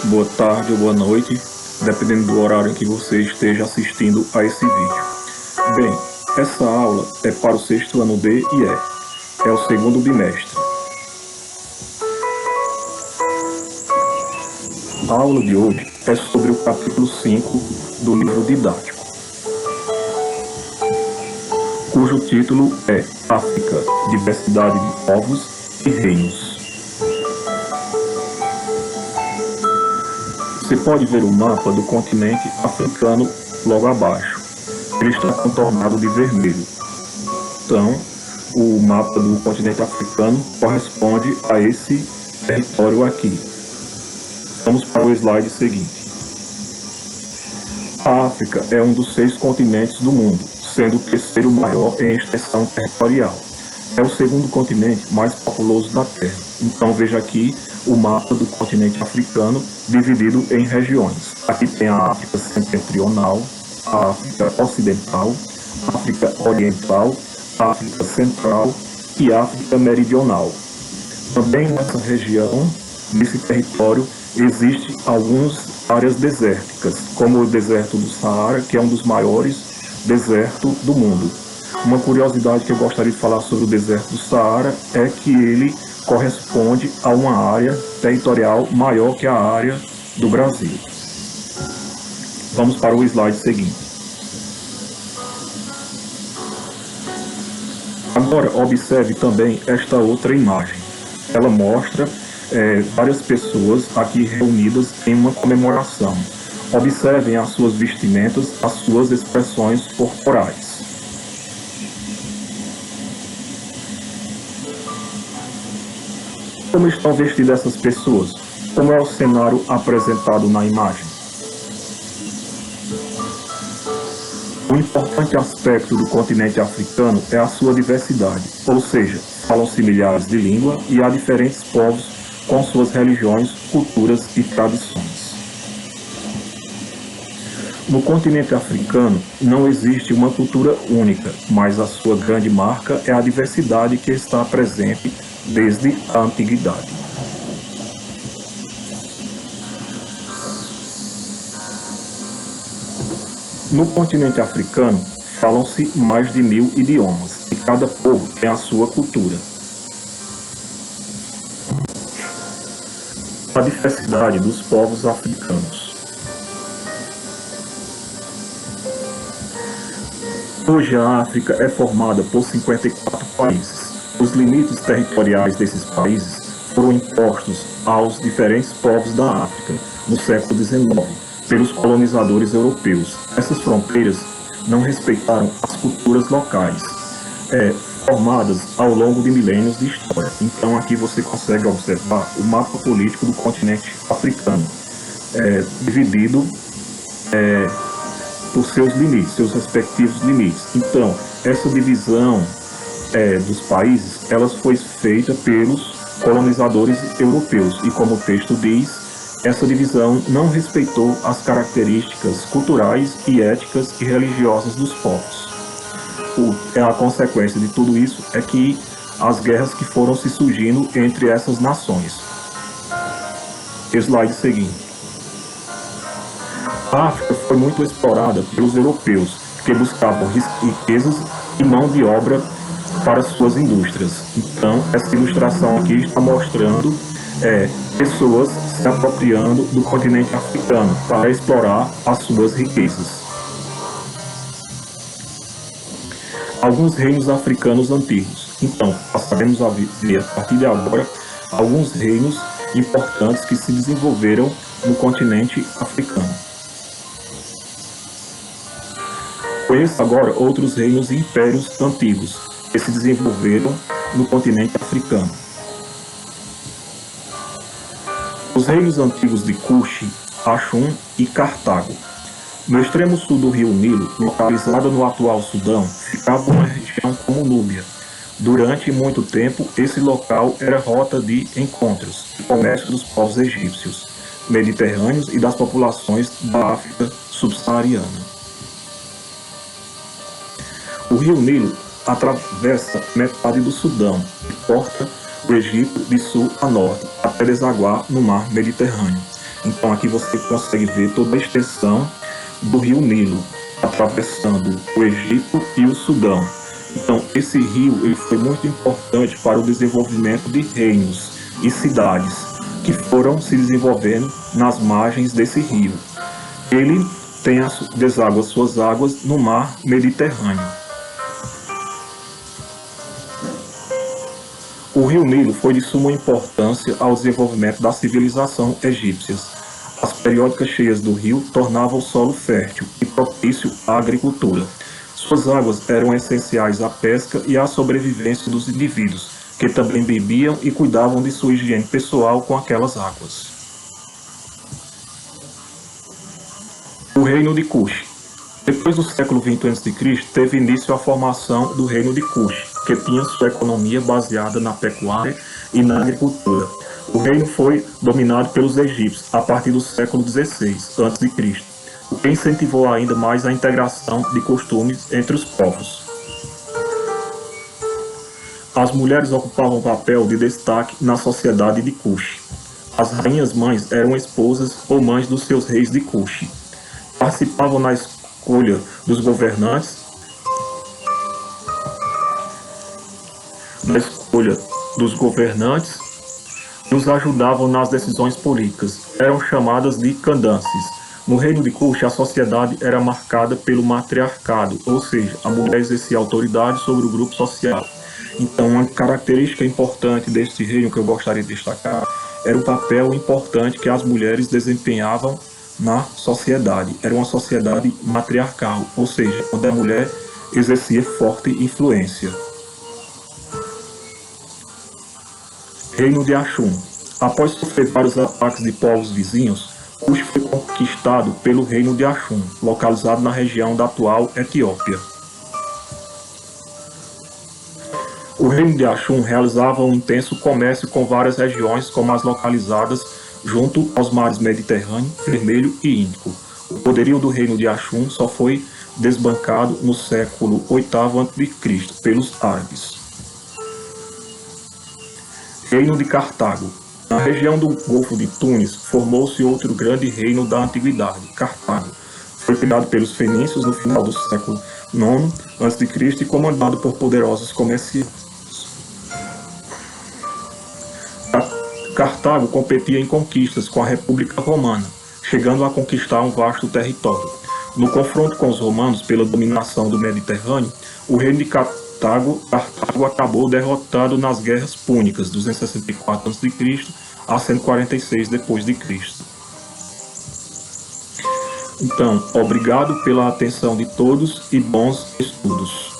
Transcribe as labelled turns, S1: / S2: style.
S1: boa tarde ou boa noite, dependendo do horário em que você esteja assistindo a esse vídeo. Bem, essa aula é para o sexto ano D e é o segundo bimestre. A aula de hoje é sobre o capítulo 5 do livro didático, cujo título é África, Diversidade de Povos e Reinos. Você pode ver o mapa do continente africano logo abaixo. Ele está contornado de vermelho. Então, o mapa do continente africano corresponde a esse território aqui. Vamos para o slide seguinte. A África é um dos 6 continentes do mundo, sendo o terceiro maior em extensão territorial. É o segundo continente mais populoso da Terra. Então veja aqui o mapa do continente africano dividido em regiões. Aqui tem a África Setentrional, a África Ocidental, a África Oriental, a África Central e a África Meridional. Também nessa região, nesse território, existem algumas áreas desérticas, como o deserto do Saara, que é um dos maiores desertos do mundo. Uma curiosidade que eu gostaria de falar sobre o deserto do Saara é que ele corresponde a uma área territorial maior que a área do Brasil. Vamos para o slide seguinte. Agora, observe também esta outra imagem. Ela mostra várias pessoas aqui reunidas em uma comemoração. Observem as suas vestimentas, as suas expressões corporais. Como estão vestidas essas pessoas? Como é o cenário apresentado na imagem? Um importante aspecto do continente africano é a sua diversidade, ou seja, falam-se milhares de línguas e há diferentes povos com suas religiões, culturas e tradições. No continente africano não existe uma cultura única, mas a sua grande marca é a diversidade que está presente desde a antiguidade. No continente africano, falam-se mais de 1000 idiomas, e cada povo tem a sua cultura. A diversidade dos povos africanos. Hoje a África é formada por 54 países. Os limites territoriais desses países foram impostos aos diferentes povos da África no século XIX pelos colonizadores europeus. Essas fronteiras não respeitaram as culturas locais, formadas ao longo de milênios de história. Então aqui você consegue observar o mapa político do continente africano, dividido por seus limites, seus respectivos limites. Então, essa divisão dos países, elas foi feita pelos colonizadores europeus e, como o texto diz, essa divisão não respeitou as características culturais e éticas e religiosas dos povos. A consequência de tudo isso é que as guerras que foram se surgindo entre essas nações. Slide seguinte. A África foi muito explorada pelos europeus, que buscavam riquezas e mão de obra para suas indústrias. Então, essa ilustração aqui está mostrando pessoas se apropriando do continente africano para explorar as suas riquezas. Alguns reinos africanos antigos. Então, passaremos a ver a partir de agora alguns reinos importantes que se desenvolveram no continente africano. Conheça agora outros reinos e impérios antigos que se desenvolveram no continente africano. Os reinos antigos de Kush, Axum e Cartago. No extremo sul do rio Nilo, localizado no atual Sudão, ficava uma região como Núbia. Durante muito tempo, esse local era rota de encontros e comércio dos povos egípcios, mediterrâneos e das populações da África subsaariana. O rio Nilo atravessa metade do Sudão e corta o Egito de sul a norte, até desaguar no mar Mediterrâneo. Então aqui você consegue ver toda a extensão do rio Nilo, atravessando o Egito e o Sudão. Então esse rio ele foi muito importante para o desenvolvimento de reinos e cidades que foram se desenvolvendo nas margens desse rio. Ele deságua suas águas no mar Mediterrâneo. O rio Nilo foi de suma importância ao desenvolvimento da civilização egípcia. As periódicas cheias do rio tornavam o solo fértil e propício à agricultura. Suas águas eram essenciais à pesca e à sobrevivência dos indivíduos, que também bebiam e cuidavam de sua higiene pessoal com aquelas águas. O Reino de Cush. Depois do século XX a.C., teve início a formação do Reino de Cush, que tinha sua economia baseada na pecuária e na agricultura. O reino foi dominado pelos egípcios a partir do século XVI a.C., o que incentivou ainda mais a integração de costumes entre os povos. As mulheres ocupavam um papel de destaque na sociedade de Cush. As rainhas-mães eram esposas ou mães dos seus reis de Cush. Participavam na escolha dos governantes, e os ajudavam nas decisões políticas. Eram chamadas de candances. No reino de Cush, a sociedade era marcada pelo matriarcado, ou seja, a mulher exercia autoridade sobre o grupo social. Então, uma característica importante deste reino que eu gostaria de destacar era o papel importante que as mulheres desempenhavam na sociedade. Era uma sociedade matriarcal, ou seja, onde a mulher exercia forte influência. Reino de Axum. Após sofrer vários ataques de povos vizinhos, Cush foi conquistado pelo Reino de Axum, localizado na região da atual Etiópia. O Reino de Axum realizava um intenso comércio com várias regiões, como as localizadas junto aos mares Mediterrâneo, Vermelho e Índico. O poderio do Reino de Axum só foi desbancado no século VIII a.C. pelos árabes. Reino de Cartago. Na região do Golfo de Túnez, formou-se outro grande reino da antiguidade, Cartago. Foi criado pelos fenícios no final do século IX a.C. e comandado por poderosos comerciantes. Cartago competia em conquistas com a República Romana, chegando a conquistar um vasto território. No confronto com os romanos pela dominação do Mediterrâneo, o reino de Cartago acabou derrotado nas guerras púnicas, 264 a.C. a 146 d.C. Então, obrigado pela atenção de todos e bons estudos.